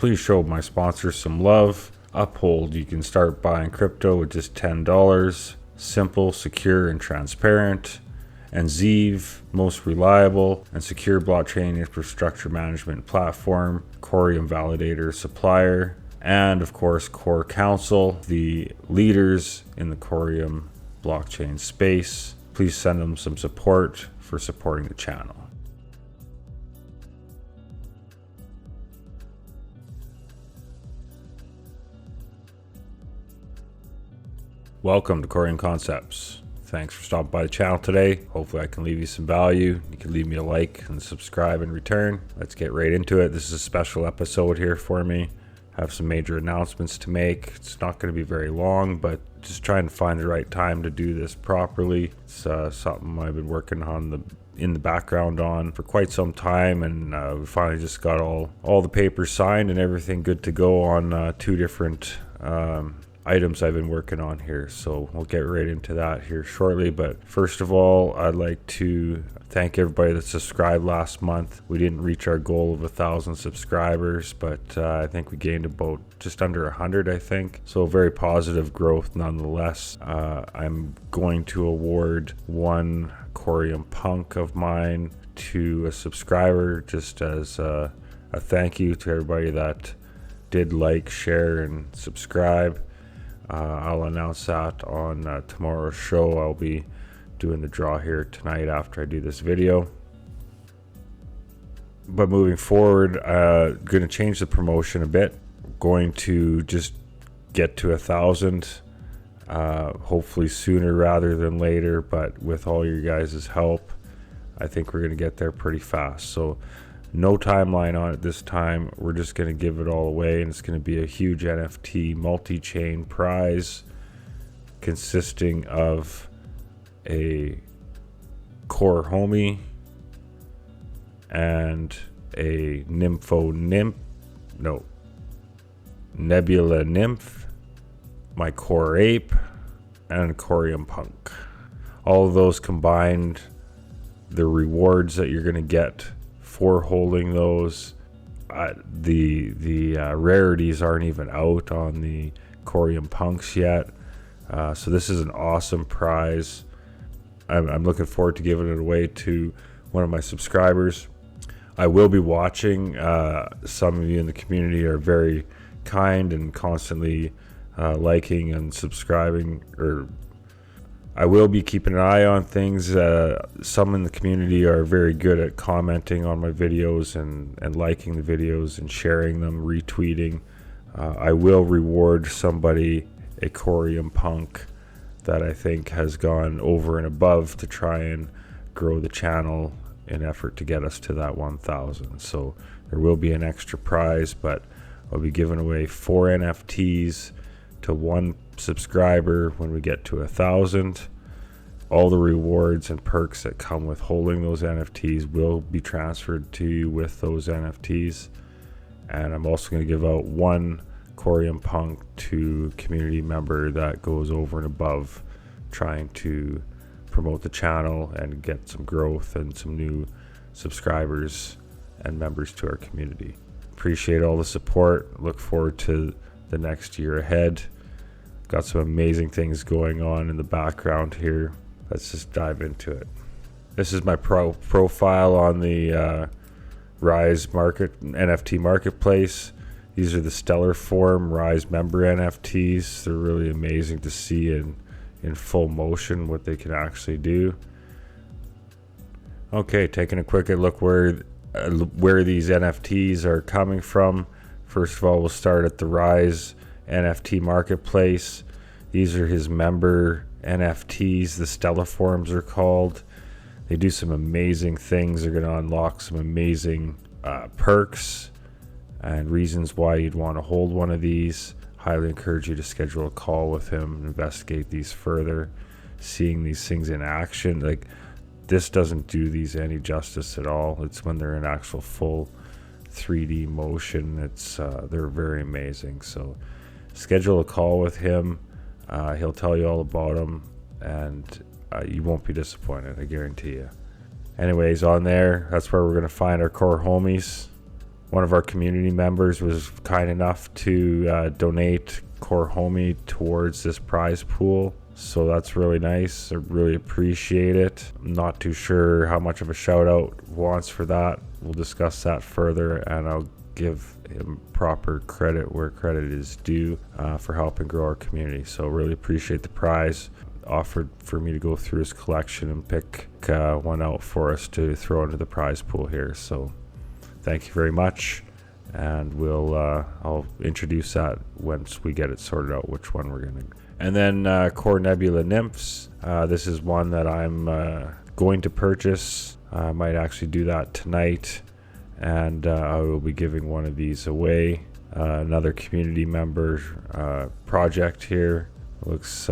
Please show my sponsors some love. Uphold, you can start buying crypto with just $10. Simple, secure, and transparent. And Zeeve, most reliable and secure blockchain infrastructure management platform. Coreum validator supplier. And of course, Core Council, the leaders in the Coreum blockchain space. Please send them some support for supporting the channel. Welcome to Coreum Concepts. Thanks for stopping by the channel today. Hopefully I can leave you some value. You can leave me a like and subscribe in return. Let's get right into it. This is a special episode here for me. I have some major announcements to make. It's not going to be very long, but just trying to find the right time to do this properly. It's something I've been working on in the background on for quite some time, and we finally just got all the papers signed and everything good to go on two different items I've been working on here. So we'll get right into that here shortly. But first of all, I'd like to thank everybody that subscribed last month. We didn't reach our goal of 1,000 subscribers, but I think we gained about just under 100, I think. So very positive growth nonetheless. I'm going to award one Coreum Punk of mine to a subscriber, just as a thank you to everybody that did like, share, and subscribe. I'll announce that on tomorrow's show. I'll be doing the draw here tonight after I do this video. But moving forward, going to change the promotion a bit. Going to just get to 1,000, hopefully sooner rather than later. But with all your guys' help, I think we're going to get there pretty fast. So no timeline on it this time. We're just going to give it all away, and it's going to be a huge NFT multi-chain prize consisting of a core homie and a Nebula Nymph, my core ape, and a Coreum Punk. All of those combined, the rewards that you're going to get for holding those, the rarities aren't even out on the Coreum Punks yet, so this is an awesome prize. I'm looking forward to giving it away to one of my subscribers. I will be watching. Some of you in the community are very kind and constantly liking and subscribing, or I will be keeping an eye on things. Some in the community are very good at commenting on my videos and liking the videos and sharing them, retweeting. I will reward somebody a Coreum Punk that I think has gone over and above to try and grow the channel in effort to get us to that 1,000. So there will be an extra prize, but I'll be giving away 4 NFTs to one subscriber when we get to 1,000. All the rewards and perks that come with holding those NFTs will be transferred to you with those NFTs. And I'm also going to give out one Coreum Punk to a community member that goes over and above trying to promote the channel and get some growth and some new subscribers and members to our community. Appreciate all the support. Look forward to the next year ahead. Got some amazing things going on in the background here. Let's just dive into it. This is my profile on the Rise NFT marketplace. These are the Stella Forum Rise member NFTs. They're really amazing to see in full motion what they can actually do. Okay, taking a quick look where these NFTs are coming from. First of all, we'll start at the Rise NFT marketplace. These are his member NFTs. The Stella Forums are called. They do some amazing things. They're going to unlock some amazing perks and reasons why you'd want to hold one of these. Highly encourage you to schedule a call with him and investigate these further. Seeing these things in action, like this doesn't do these any justice at all. It's when they're in actual full 3D motion. They're very amazing. So schedule a call with him. He'll tell you all about them, and you won't be disappointed, I guarantee you. Anyways, on there, that's where we're going to find our core homies. One of our community members was kind enough to donate Core Homie towards this prize pool. So that's really nice. I really appreciate it. I'm not too sure how much of a shout out wants for that. We'll discuss that further, and I'll give him proper credit where credit is due for helping grow our community. So really appreciate the prize. Offered for me to go through his collection and pick one out for us to throw into the prize pool here. So thank you very much, and I'll introduce that once we get it sorted out which one we're gonna. And then Core Nebula Nymphs. This is one that I'm going to purchase. I might actually do that tonight, and I will be giving one of these away. Another community member project here. Looks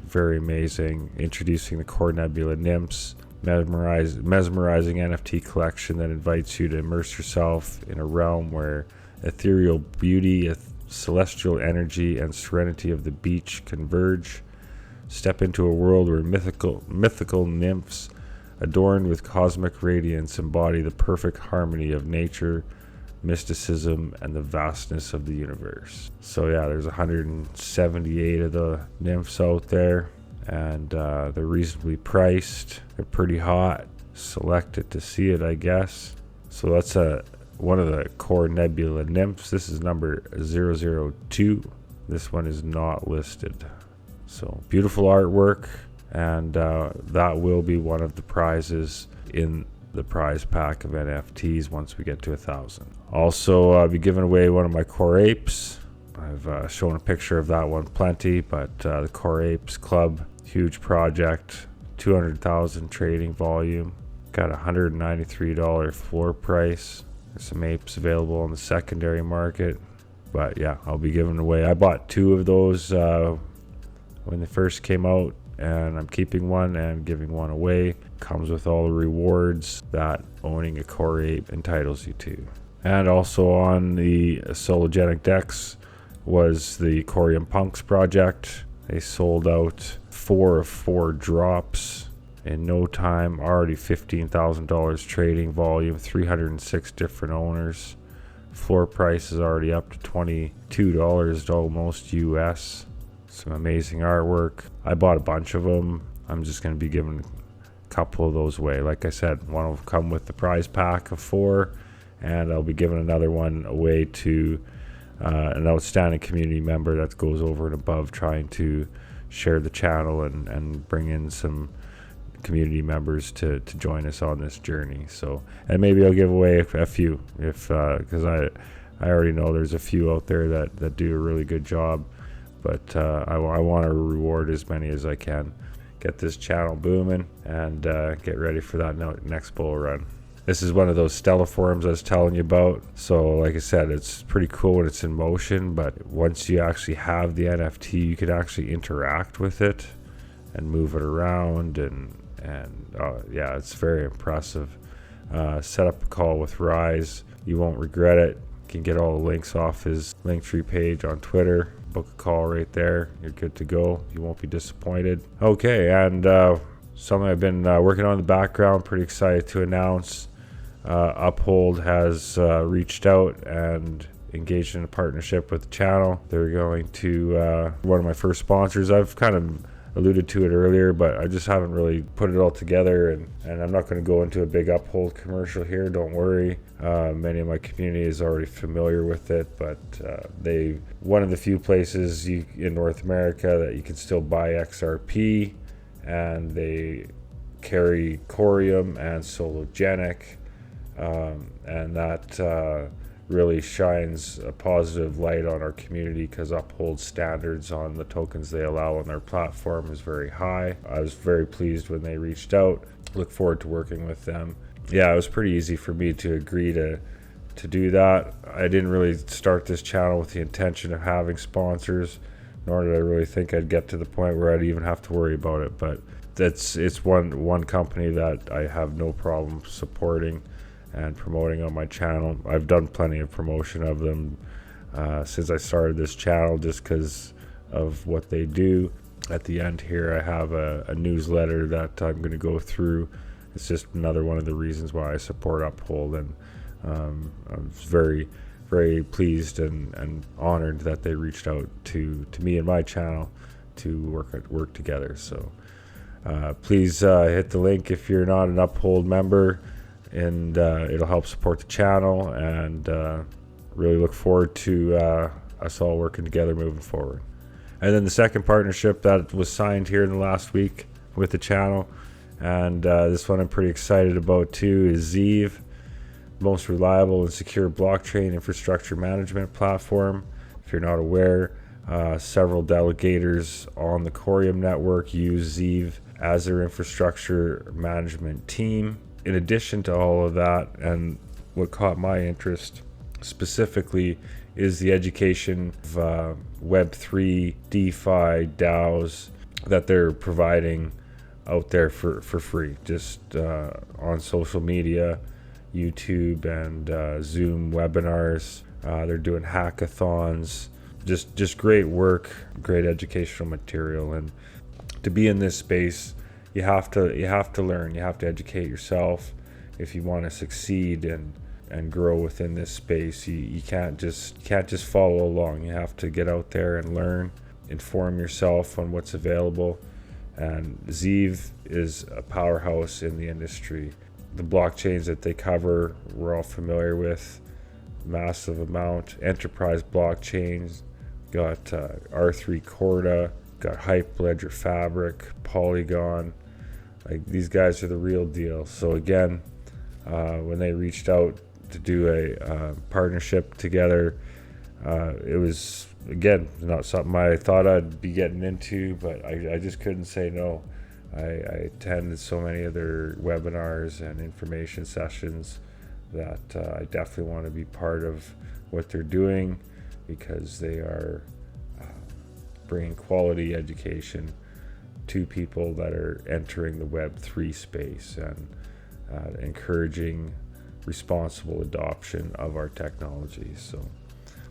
very amazing. Introducing the Core Nebula Nymphs, mesmerizing NFT collection that invites you to immerse yourself in a realm where ethereal beauty, celestial energy, and serenity of the beach converge. Step into a world where mythical nymphs adorned with cosmic radiance embody the perfect harmony of nature, mysticism, and the vastness of the universe. So yeah, there's 178 of the nymphs out there, and they're reasonably priced. They're pretty hot. Select it to see it, I guess. So that's one of the Core Nebula Nymphs. This is number 002. This one is not listed. So beautiful artwork, and that will be one of the prizes in the prize pack of NFTs once we get to 1,000. Also, I'll be giving away one of my Core Apes. I've shown a picture of that one plenty, but the Core Apes Club, huge project, 200,000 trading volume, got $193 floor price. There's some apes available on the secondary market, but yeah, I'll be giving away. I bought 2 of those when they first came out, and I'm keeping one and giving one away. Comes with all the rewards that owning a Core Ape entitles you to. And also on the Sologenic decks was the Coreum Punks project. They sold out 4 of 4 drops in no time. Already $15,000 trading volume, 306 different owners. Floor price is already up to $22 almost US. Some amazing artwork. I bought a bunch of them. I'm just going to be giving a couple of those away. Like I said, one will come with the prize pack of 4, and I'll be giving another one away to an outstanding community member that goes over and above trying to share the channel and bring in some community members to join us on this journey. So, and maybe I'll give away a few if because I already know there's a few out there that do a really good job. But I want to reward as many as I can. Get this channel booming and get ready for that next bull run. This is one of those Stella Forums I was telling you about. So like I said, it's pretty cool when it's in motion, but once you actually have the NFT, you could actually interact with it and move it around, and yeah, it's very impressive. Set up a call with Rise. You won't regret it. You can get all the links off his Linktree page on Twitter. Book a call right there. You're good to go. You won't be disappointed. Okay, and something I've been working on in the background, pretty excited to announce. Uphold has reached out and engaged in a partnership with the channel. They're going to one of my first sponsors. I've kind of alluded to it earlier, but I just haven't really put it all together, and I'm not going to go into a big Uphold commercial here, don't worry. Many of my community is already familiar with it, but they one of the few places in North America that you can still buy XRP, and they carry Coreum and Sologenic, and that really shines a positive light on our community because Uphold standards on the tokens they allow on their platform is very high. I was very pleased when they reached out. Look forward to working with them. Yeah, it was pretty easy for me to agree to do that. I didn't really start this channel with the intention of having sponsors, nor did I really think I'd get to the point where I'd even have to worry about it, but it's one company that I have no problem supporting and promoting on my channel. I've done plenty of promotion of them since I started this channel just because of what they do. At the end here I have a newsletter that I'm going to go through. It's just another one of the reasons why I support Uphold, and I was very, very pleased and honored that they reached out to me and my channel to work together. So please hit the link if you're not an Uphold member, and it'll help support the channel, and really look forward to us all working together moving forward. And then the second partnership that was signed here in the last week with the channel, and this one I'm pretty excited about too, is Zeeve, most reliable and secure blockchain infrastructure management platform. If you're not aware, several delegators on the Coreum network use Zeeve as their infrastructure management team. In addition to all of that, and what caught my interest specifically is the education of Web3, DeFi, DAOs that they're providing out there for free, just on social media, YouTube and Zoom webinars. They're doing hackathons, just great work, great educational material. And to be in this space, you have to learn, you have to educate yourself if you want to succeed and grow within this space. You can't just follow along. You have to get out there and learn, inform yourself on what's available. And Zeeve is a powerhouse in the industry. The blockchains that they cover, we're all familiar with, massive amount. Enterprise blockchains, got R3 Corda, got Hyperledger Fabric, Polygon. Like, these guys are the real deal. So again, when they reached out to do a partnership together, it was, again, not something I thought I'd be getting into, but I just couldn't say no. I attended so many of their webinars and information sessions that I definitely want to be part of what they're doing, because they are bringing quality education to people that are entering the Web3 space, and encouraging responsible adoption of our technology. So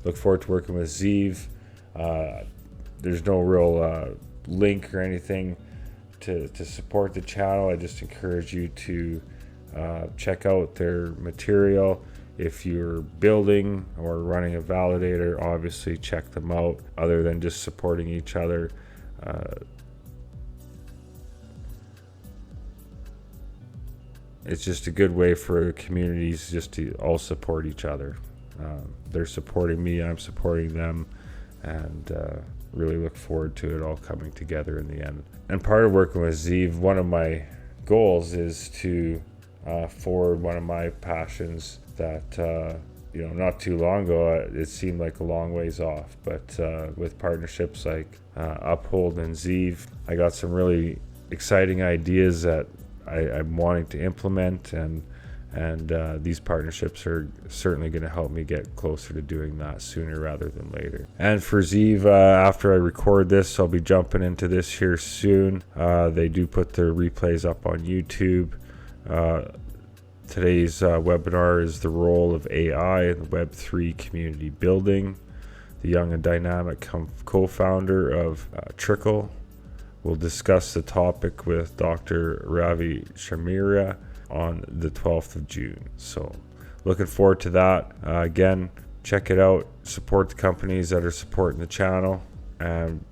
look forward to working with Zeeve. There's no real link or anything to support the channel. I just encourage you to check out their material. If you're building or running a validator, obviously check them out, other than just supporting each other. It's just a good way for communities just to all support each other. They're supporting me, I'm supporting them, and really look forward to it all coming together in the end. And part of working with Zeeve, one of my goals is to forward one of my passions that not too long ago it seemed like a long ways off, but with partnerships like Uphold and Zeeve, I got some really exciting ideas that I'm wanting to implement, and these partnerships are certainly going to help me get closer to doing that sooner rather than later. And for Zeeve, after I record this, I'll be jumping into this here soon. They do put their replays up on YouTube. Today's webinar is the role of AI in the Web3 community building. The young and dynamic co-founder of Trickle will discuss the topic with Dr. Ravi Shamira on the 12th of June. So looking forward to that. Again, check it out. Support the companies that are supporting the channel, and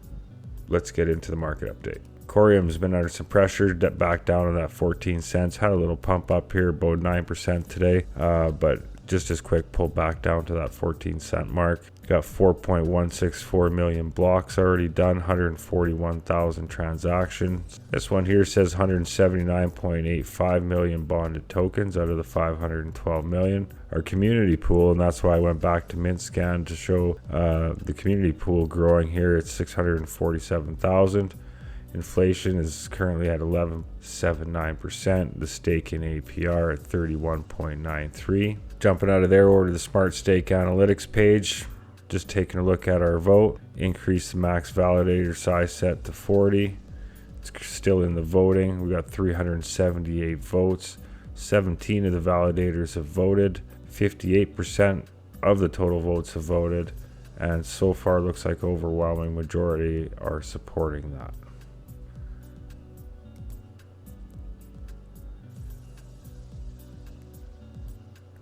let's get into the market update. Coreum's been under some pressure, back down to that 14 cents. Had a little pump up here, about 9% today, but just as quick pulled back down to that 14 cent mark. Got 4.164 million blocks already done, 141,000 transactions. This one here says 179.85 million bonded tokens out of the 512 million. Our community pool, and that's why I went back to MintScan to show the community pool growing here. It's 647,000. Inflation is currently at 11.79%. The staking APR at 31.93. Jumping out of there over to the Smart Stake Analytics page. Just taking a look at our vote. Increase the max validator size set to 40. It's still in the voting. We got 378 votes. 17 of the validators have voted. 58% of the total votes have voted. And so far, looks like overwhelming majority are supporting that.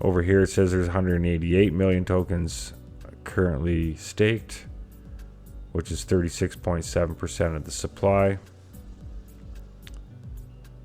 Over here it says there's 188 million tokens currently staked, which is 36.7% of the supply.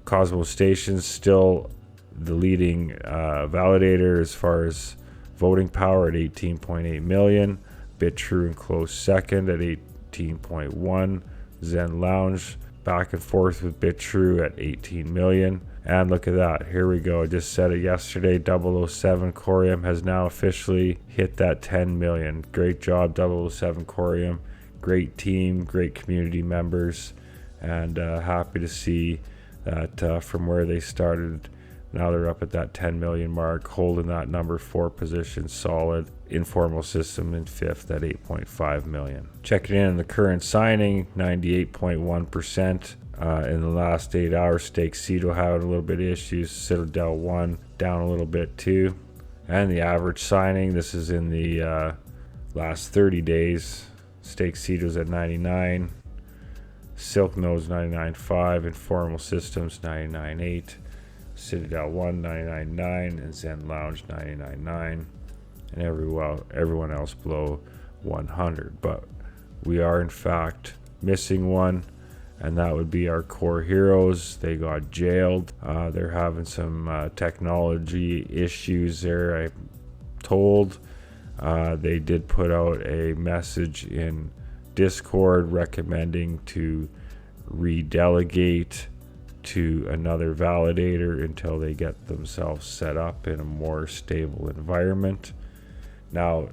Cosmos Station's still the leading validator as far as voting power at 18.8 million. BitTrue in close second at 18.1. Zen Lounge back and forth with BitTrue at 18 million. And look at that. Here we go. I just said it yesterday. 007 Coreum has now officially hit that 10 million. Great job, 007 Coreum. Great team, great community members, and happy to see that from where they started, now they're up at that 10 million mark, holding that number 4 position solid. Informal System in 5th at 8.5 million. Checking in on the current signing, 98.1%. In the last 8 hours, Stake Cedo had a little bit of issues. Citadel 1 down a little bit too. And the average signing, this is in the last 30 days. Stake Cedo's at 99. Silk Node's 99.5. Informal Systems 99.8. Citadel 1 99.9. And Zen Lounge 99.9. And everyone else below 100. But we are in fact missing one, and that would be our core heroes. They got jailed. They're having some technology issues there, I'm told. They did put out a message in Discord recommending to redelegate to another validator until they get themselves set up in a more stable environment. Now,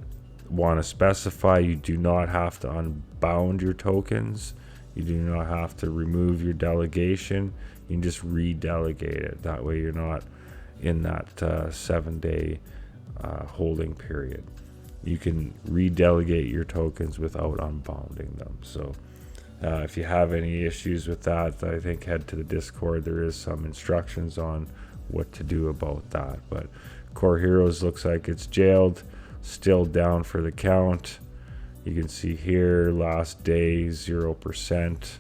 want to specify, you do not have to unbound your tokens. You do not have to remove your delegation. You can just redelegate it. That way you're not in that 7-day holding period. You can redelegate your tokens without unbounding them. So if you have any issues with that, I think head to the Discord. There is some instructions on what to do about that. But Core Heroes looks like it's jailed. Still down for the count. You can see here last day 0%.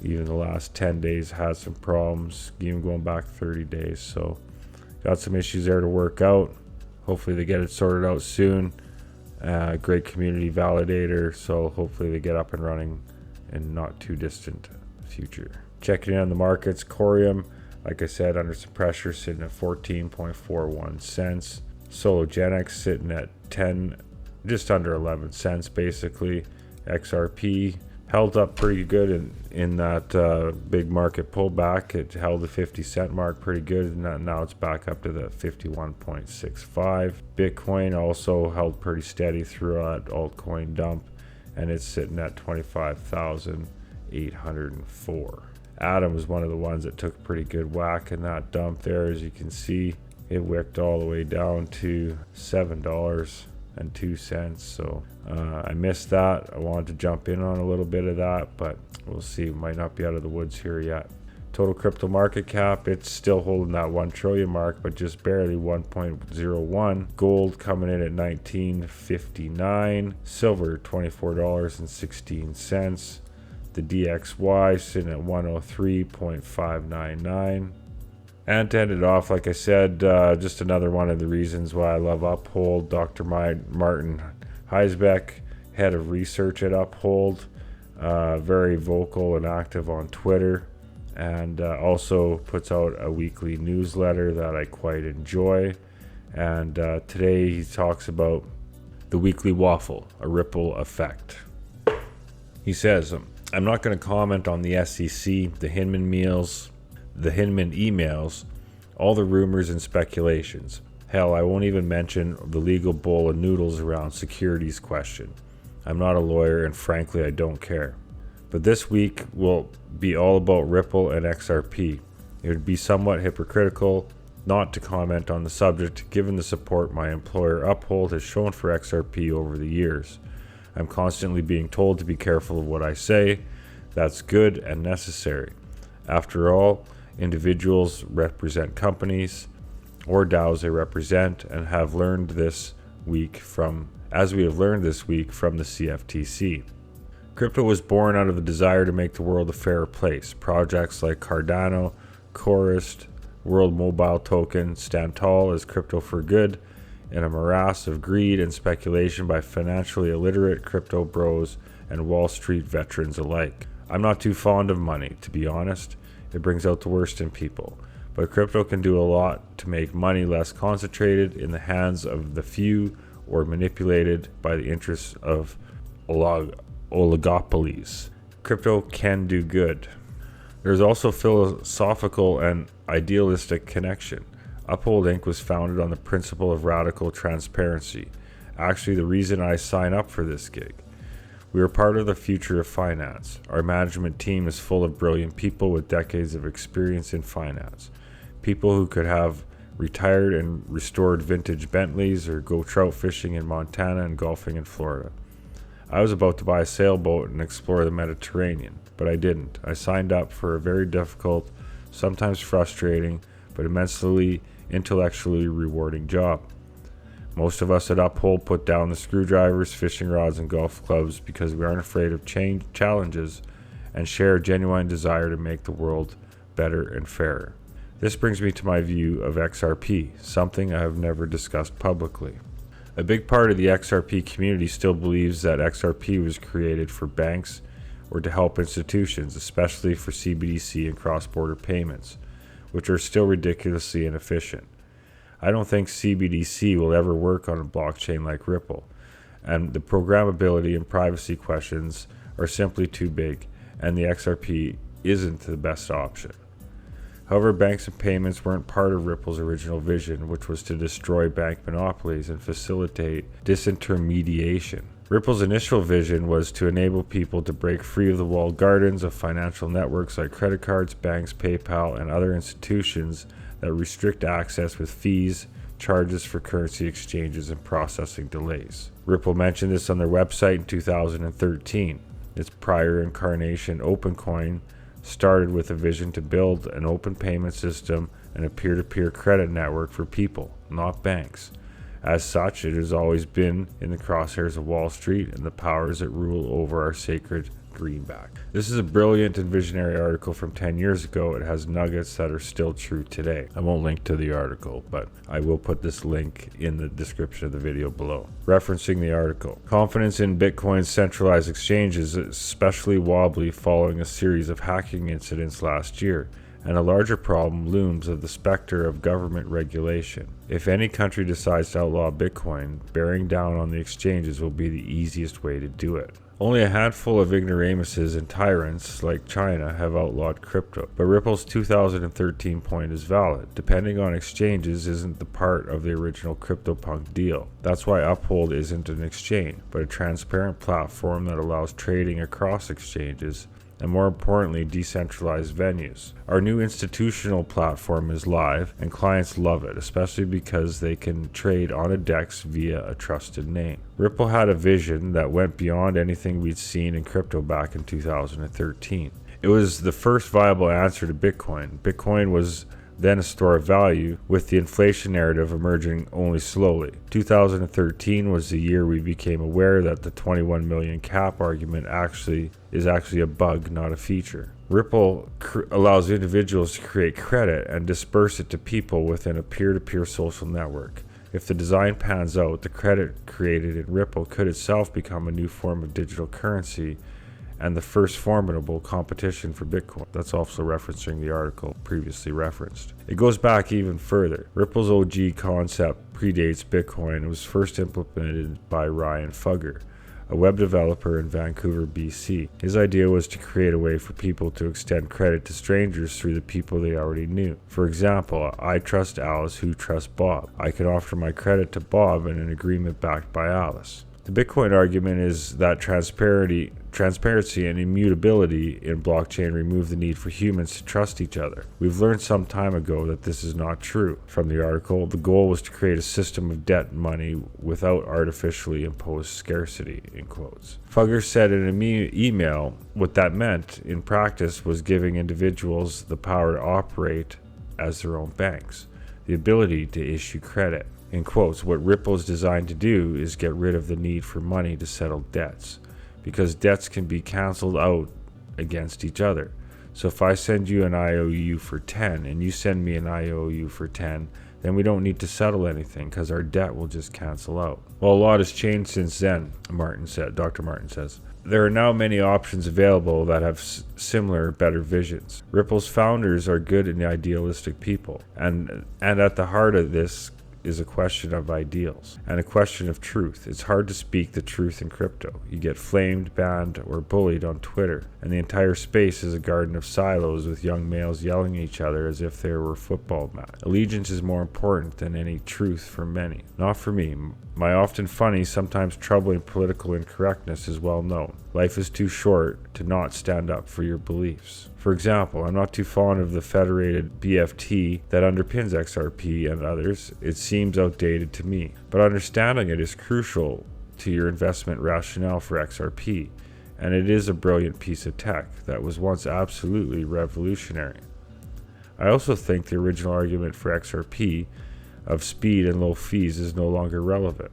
Even the last 10 days had some problems, even going back 30 days. So got some issues there to work out. Hopefully they get it sorted out soon. Great community validator, so hopefully they get up and running in not too distant future. Checking in on the markets, Coreum, like I said, under some pressure, sitting at 14.41 cents. Sologenics sitting at 10, just under 11 cents basically. XRP held up pretty good in that big market pullback. It held the 50-cent mark pretty good, and now it's back up to the 51.65. Bitcoin also held pretty steady throughout altcoin dump, and it's sitting at 25,804. Atom was one of the ones that took a pretty good whack in that dump there. As you can see, it wicked all the way down to $7.02. So I missed that. I wanted to jump in on a little bit of that, but we'll see. Might not be out of the woods here yet. Total crypto market cap, it's still holding that 1 trillion mark, but just barely 1.01. Gold coming in at $19.59. Silver $24.16. The DXY sitting at 103.599. And to end it off, like I said, just another one of the reasons why I love Uphold. Dr. Martin Hiesboeck, head of research at Uphold, very vocal and active on Twitter, and also puts out a weekly newsletter that I quite enjoy. And today he talks about the weekly waffle, a ripple effect. He says, I'm not going to comment on the SEC, the Hinman emails, all the rumors and speculations. Hell, I won't even mention the legal bowl of noodles around securities question. I'm not a lawyer, and frankly, I don't care. But this week will be all about Ripple and XRP. It would be somewhat hypocritical not to comment on the subject, given the support my employer Uphold has shown for XRP over the years. I'm constantly being told to be careful of what I say. That's good and necessary. After all, individuals represent companies or DAOs they represent, and have learned this week from the CFTC. Crypto was born out of the desire to make the world a fairer place. Projects like Cardano, Chorus, World Mobile Token stand tall as crypto for good in a morass of greed and speculation by financially illiterate crypto bros and Wall Street veterans alike. I'm not too fond of money, to be honest. It brings out the worst in people. But crypto can do a lot to make money less concentrated in the hands of the few or manipulated by the interests of oligopolies. Crypto can do good. There's also philosophical and idealistic connection. Uphold Inc. was founded on the principle of radical transparency. Actually, the reason I sign up for this gig. We are part of the future of finance. Our management team is full of brilliant people with decades of experience in finance. People who could have retired and restored vintage Bentleys or go trout fishing in Montana and golfing in Florida. I was about to buy a sailboat and explore the Mediterranean, but I didn't. I signed up for a very difficult, sometimes frustrating, but immensely intellectually rewarding job. Most of us at Uphold put down the screwdrivers, fishing rods, and golf clubs because we aren't afraid of challenges and share a genuine desire to make the world better and fairer. This brings me to my view of XRP, something I have never discussed publicly. A big part of the XRP community still believes that XRP was created for banks or to help institutions, especially for CBDC and cross-border payments, which are still ridiculously inefficient. I don't think CBDC will ever work on a blockchain like Ripple, and the programmability and privacy questions are simply too big, and the XRP isn't the best option. However, banks and payments weren't part of Ripple's original vision, which was to destroy bank monopolies and facilitate disintermediation. Ripple's initial vision was to enable people to break free of the walled gardens of financial networks like credit cards, banks, PayPal, and other institutions that restrict access with fees, charges for currency exchanges, and processing delays. Ripple mentioned this on their website in 2013. Its prior incarnation, OpenCoin, started with a vision to build an open payment system and a peer-to-peer credit network for people, not banks. As such, it has always been in the crosshairs of Wall Street and the powers that rule over our sacred greenback. This is a brilliant and visionary article from 10 years ago. It has nuggets that are still true today. I won't link to the article, but I will put this link in the description of the video below. Referencing the article. Confidence in Bitcoin's centralized exchange is especially wobbly following a series of hacking incidents last year, and a larger problem looms of the specter of government regulation. If any country decides to outlaw Bitcoin, bearing down on the exchanges will be the easiest way to do it. Only a handful of ignoramuses and tyrants like China have outlawed crypto, but Ripple's 2013 point is valid. Depending on exchanges isn't the part of the original CryptoPunk deal. That's why Uphold isn't an exchange, but a transparent platform that allows trading across exchanges and, more importantly, decentralized venues. Our new institutional platform is live, and clients love it, especially because they can trade on a DEX via a trusted name. Ripple had a vision that went beyond anything we'd seen in crypto back in 2013. It was the first viable answer to Bitcoin. Bitcoin was then a store of value, with the inflation narrative emerging only slowly. 2013 was the year we became aware that the 21 million cap argument is actually a bug, not a feature. Ripple allows individuals to create credit and disperse it to people within a peer-to-peer social network. If the design pans out, the credit created in Ripple could itself become a new form of digital currency and the first formidable competition for Bitcoin. That's also referencing the article previously referenced. It goes back even further. Ripple's OG concept predates Bitcoin and was first implemented by Ryan Fugger, a web developer in Vancouver, BC. His idea was to create a way for people to extend credit to strangers through the people they already knew. For example, I trust Alice, who trusts Bob. I can offer my credit to Bob in an agreement backed by Alice. The Bitcoin argument is that transparency and immutability in blockchain remove the need for humans to trust each other. We've learned some time ago that this is not true. From the article, the goal was to create a system of debt and money without artificially imposed scarcity, in quotes. Fugger said in an email what that meant in practice was giving individuals the power to operate as their own banks, the ability to issue credit. In quotes, what Ripple is designed to do is get rid of the need for money to settle debts, because debts can be canceled out against each other. So if I send you an IOU for 10 and you send me an IOU for 10, then we don't need to settle anything because our debt will just cancel out. Well, a lot has changed since then, Dr. Martin says. There are now many options available that have similar, better visions. Ripple's founders are good and idealistic people, and at the heart of this is a question of ideals and a question of truth. It's hard to speak the truth in crypto. You get flamed, banned, or bullied on Twitter, and the entire space is a garden of silos with young males yelling at each other as if they were football match. Allegiance is more important than any truth for many. Not for me. My often funny, sometimes troubling political incorrectness is well known. Life is too short to not stand up for your beliefs. For example, I'm not too fond of the federated BFT that underpins XRP and others. It seems outdated to me, but understanding it is crucial to your investment rationale for XRP, and it is a brilliant piece of tech that was once absolutely revolutionary. I also think the original argument for XRP of speed and low fees is no longer relevant.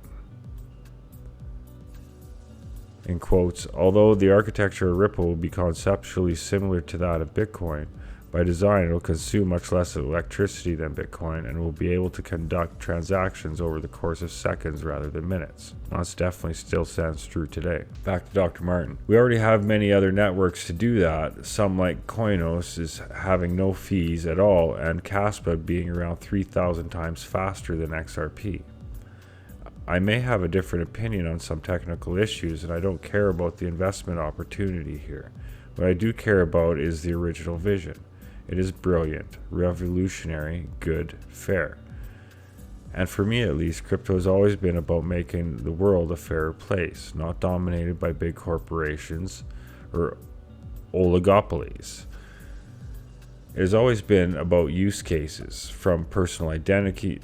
In quotes, although the architecture of Ripple will be conceptually similar to that of Bitcoin, by design it will consume much less electricity than Bitcoin and will be able to conduct transactions over the course of seconds rather than minutes. That's definitely still stands true today. Back to Dr. Martin. We already have many other networks to do that, some like Koinos is having no fees at all and Caspa being around 3,000 times faster than XRP. I may have a different opinion on some technical issues, and I don't care about the investment opportunity here. What I do care about is the original vision. It is brilliant, revolutionary, good, fair. And for me at least, crypto has always been about making the world a fairer place, not dominated by big corporations or oligopolies. It has always been about use cases, from personal identity,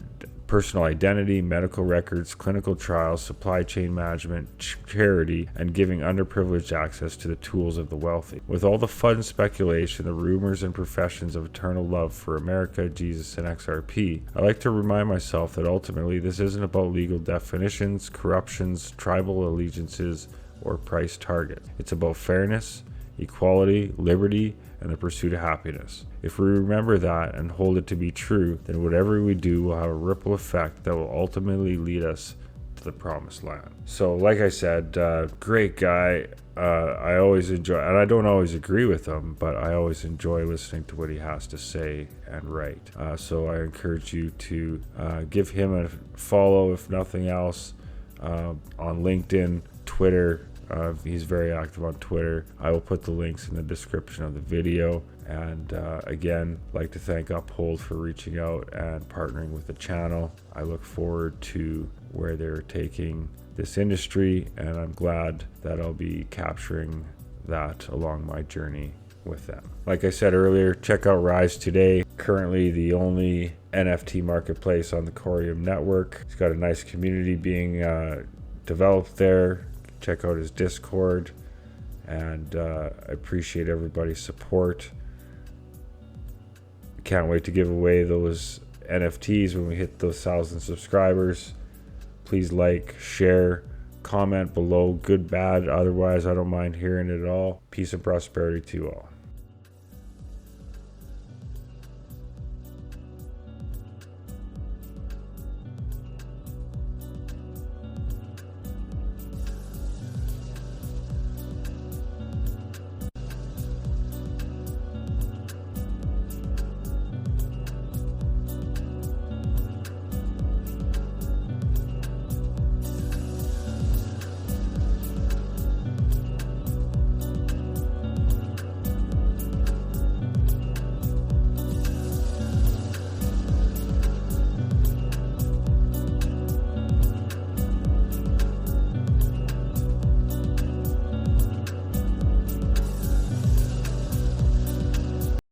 medical records, clinical trials, supply chain management, charity, and giving underprivileged access to the tools of the wealthy. With all the fun speculation, the rumors and professions of eternal love for America, Jesus, and XRP, I like to remind myself that ultimately this isn't about legal definitions, corruptions, tribal allegiances, or price targets. It's about fairness, equality, liberty, and the pursuit of happiness. If we remember that and hold it to be true, then whatever we do will have a ripple effect that will ultimately lead us to the promised land. So like I said, great guy. I always enjoy, and I don't always agree with him, but I always enjoy listening to what he has to say and write. So I encourage you to give him a follow, if nothing else, on LinkedIn, Twitter. He's very active on Twitter. I will put the links in the description of the video. And again, like to thank Uphold for reaching out and partnering with the channel. I look forward to where they're taking this industry, and I'm glad that I'll be capturing that along my journey with them. Like I said earlier, check out Rise today. Currently the only NFT marketplace on the Coreum network. It's got a nice community being developed there. Check out his Discord, and I appreciate everybody's support. Can't wait to give away those NFTs when we hit those 1,000 subscribers. Please like, share, comment below, good, bad, otherwise I don't mind hearing it all. Peace and prosperity to you all.